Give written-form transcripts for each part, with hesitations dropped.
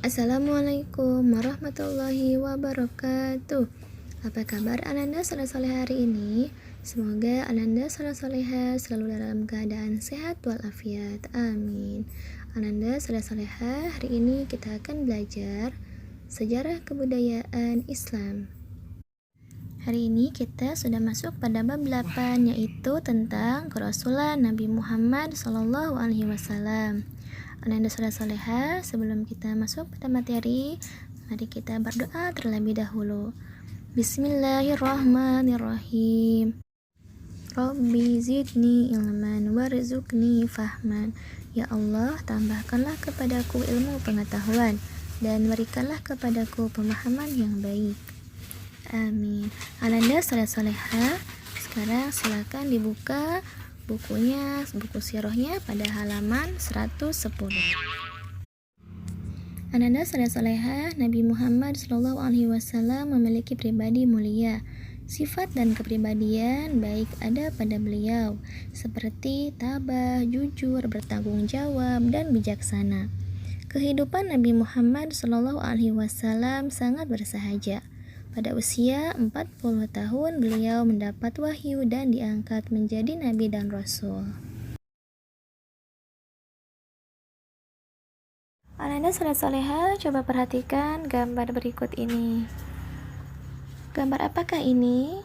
Assalamualaikum warahmatullahi wabarakatuh. Apa kabar Ananda soleh hari ini? Semoga Ananda soleh selalu dalam keadaan sehat walafiat. Amin. Ananda soleh hari ini kita akan belajar sejarah kebudayaan Islam. Hari ini kita sudah masuk pada bab 8, yaitu tentang kerasulan Nabi Muhammad SAW. Ananda soleha, sebelum kita masuk pada materi, mari kita berdoa terlebih dahulu. Bismillahirrahmanirrahim. Rabbi zidni ilman warzuqni fahman. Ya Allah, tambahkanlah kepadaku ilmu pengetahuan dan berikanlah kepadaku pemahaman yang baik. Amin. Ananda soleha, sekarang silakan dibuka bukunya, buku sirahnya pada halaman 110. Ananda soleha, Nabi Muhammad SAW memiliki pribadi mulia. Sifat dan kepribadian baik ada pada beliau, seperti tabah, jujur, bertanggung jawab, dan bijaksana. Kehidupan Nabi Muhammad SAW sangat bersahaja. Pada usia 40 tahun beliau mendapat wahyu dan diangkat menjadi nabi dan rasul. Ananda soleha, coba perhatikan gambar berikut ini. Gambar apakah ini?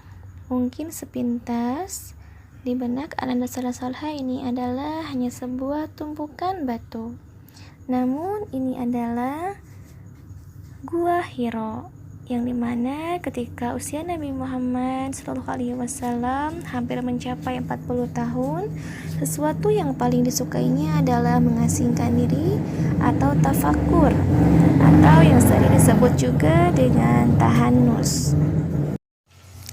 Mungkin sepintas di benak Ananda soleha ini adalah hanya sebuah tumpukan batu. Namun ini adalah Gua Hiro, yang dimana ketika usia Nabi Muhammad SAW hampir mencapai 40 tahun, sesuatu yang paling disukainya adalah mengasingkan diri atau tafakur, atau yang sering disebut juga dengan tahanus.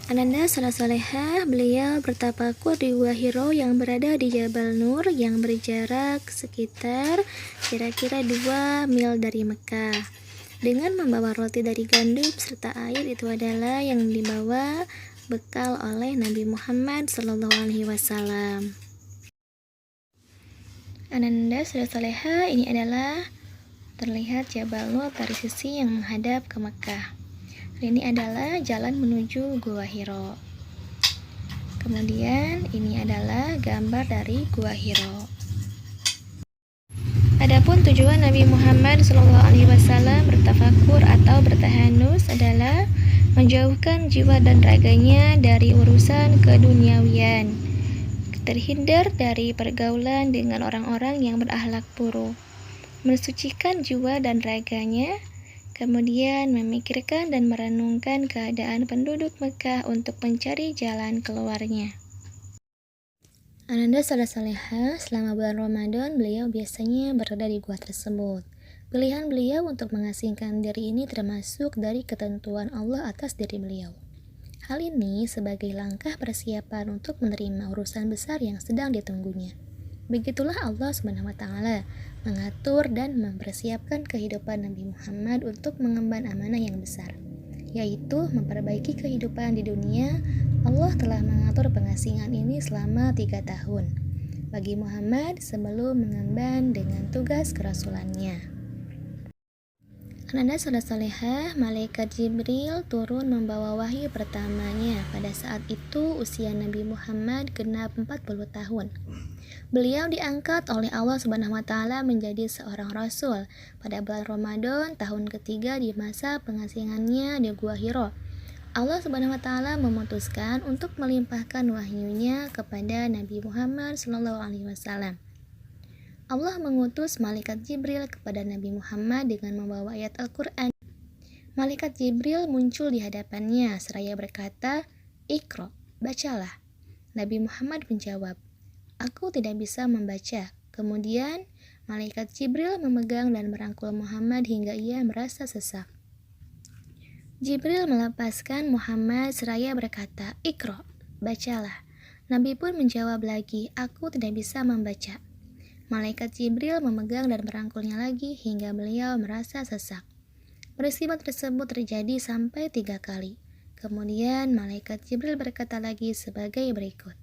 Ananda soleha, beliau bertafakur di Gua Hiro yang berada di Jabal Nur yang berjarak sekitar kira-kira 2 mil dari Mekah. Dengan membawa roti dari gandum serta air, itu adalah yang dibawa bekal oleh Nabi Muhammad SAW. Ananda soleha, ini adalah terlihat Jabal Nur dari sisi yang menghadap ke Mekah. Ini adalah jalan menuju Gua Hiro. Kemudian ini adalah gambar dari Gua Hiro. Adapun tujuan Nabi Muhammad SAW bertafakur atau bertahanus adalah menjauhkan jiwa dan raganya dari urusan keduniawian, terhindar dari pergaulan dengan orang-orang yang berakhlak buruk, mensucikan jiwa dan raganya, kemudian memikirkan dan merenungkan keadaan penduduk Mekah untuk mencari jalan keluarnya. Ananda soleha, selama bulan Ramadan beliau biasanya berada di gua tersebut. Pilihan beliau untuk mengasingkan diri ini termasuk dari ketentuan Allah atas diri beliau. Hal ini sebagai langkah persiapan untuk menerima urusan besar yang sedang ditunggunya. Begitulah Allah SWT mengatur dan mempersiapkan kehidupan Nabi Muhammad untuk mengemban amanah yang besar, yaitu memperbaiki kehidupan di dunia. Allah telah mengatur pengasingan ini selama 3 tahun bagi Muhammad sebelum mengemban dengan tugas kerasulannya. Ananda soleha, malaikat Jibril turun membawa wahyu pertamanya. Pada saat itu usia Nabi Muhammad genap 40 tahun. Beliau diangkat oleh Allah SWT menjadi seorang rasul pada bulan Ramadan tahun ketiga di masa pengasingannya di Gua Hiro. Allah SWT memutuskan untuk melimpahkan wahyunya kepada Nabi Muhammad SAW. Allah mengutus malaikat Jibril kepada Nabi Muhammad dengan membawa ayat Al-Quran. Malaikat Jibril muncul di hadapannya seraya berkata, "Iqra, bacalah." Nabi Muhammad menjawab, "Aku tidak bisa membaca." Kemudian malaikat Jibril memegang dan merangkul Muhammad hingga ia merasa sesak. Jibril melepaskan Muhammad seraya berkata, "Iqra, bacalah." Nabi pun menjawab lagi, "Aku tidak bisa membaca." Malaikat Jibril memegang dan merangkulnya lagi hingga beliau merasa sesak. Peristiwa tersebut terjadi sampai 3 kali. Kemudian malaikat Jibril berkata lagi sebagai berikut.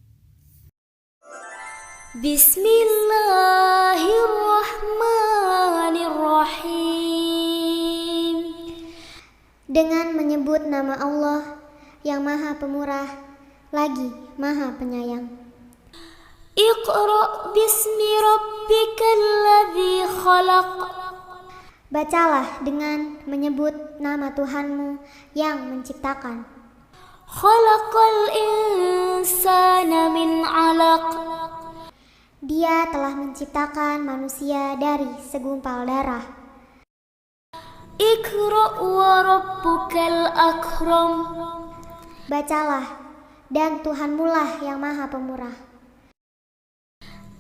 Bismillahirrahmanirrahim. dengan menyebut nama Allah yang Maha Pemurah lagi Maha Penyayang. Iqra bismi rabbikal ladzi khalaq. Bacalah dengan menyebut nama Tuhanmu yang menciptakan. Khalaqal insana min 'alaq. Dia telah menciptakan manusia dari segumpal darah. Iqra wa rabbukal akram. Bacalah, dan Tuhanmulah yang Maha Pemurah.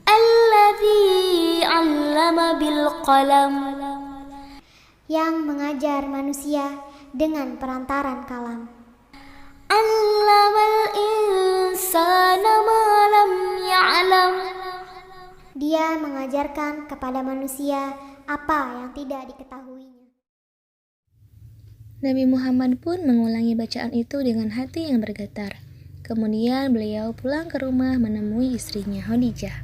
Alladzi 'allama bil qalam. Yang mengajar manusia dengan perantaran kalam. 'Allamal insana ma lam ya'lam. Dia mengajarkan kepada manusia apa yang tidak diketahuinya. Nabi Muhammad pun mengulangi bacaan itu dengan hati yang bergetar. Kemudian beliau pulang ke rumah menemui istrinya Khadijah.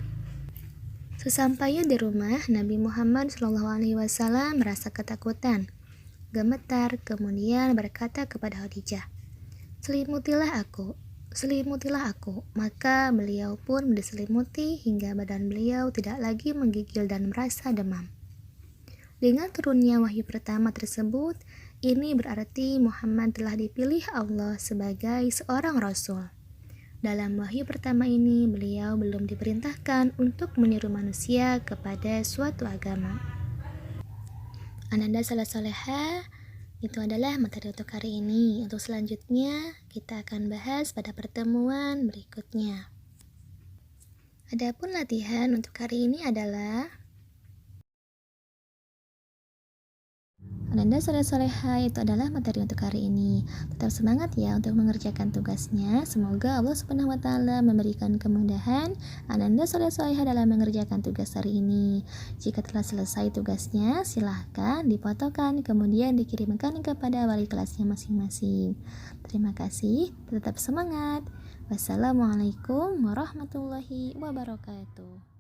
Sesampainya di rumah, Nabi Muhammad SAW merasa ketakutan, gemetar, kemudian berkata kepada Khadijah, selimutilah aku. Maka beliau pun diselimuti hingga badan beliau tidak lagi menggigil dan merasa demam. Dengan turunnya wahyu pertama tersebut, ini berarti Muhammad telah dipilih Allah sebagai seorang Rasul. Dalam wahyu pertama ini, beliau belum diperintahkan untuk menyeru manusia kepada suatu agama. Ananda Saleh-Soleha, itu adalah materi untuk hari ini. Untuk selanjutnya, kita akan bahas pada pertemuan berikutnya. Adapun latihan untuk hari ini adalah Ananda Saleh-Soleha, itu adalah materi untuk hari ini. Tetap semangat ya untuk mengerjakan tugasnya. Semoga Allah Subhanahu wa Ta'ala memberikan kemudahan Ananda Saleh-Soleha dalam mengerjakan tugas hari ini. Jika telah selesai tugasnya, silahkan difotokan kemudian dikirimkan kepada wali kelasnya masing-masing. Terima kasih, tetap semangat. Wassalamualaikum warahmatullahi wabarakatuh.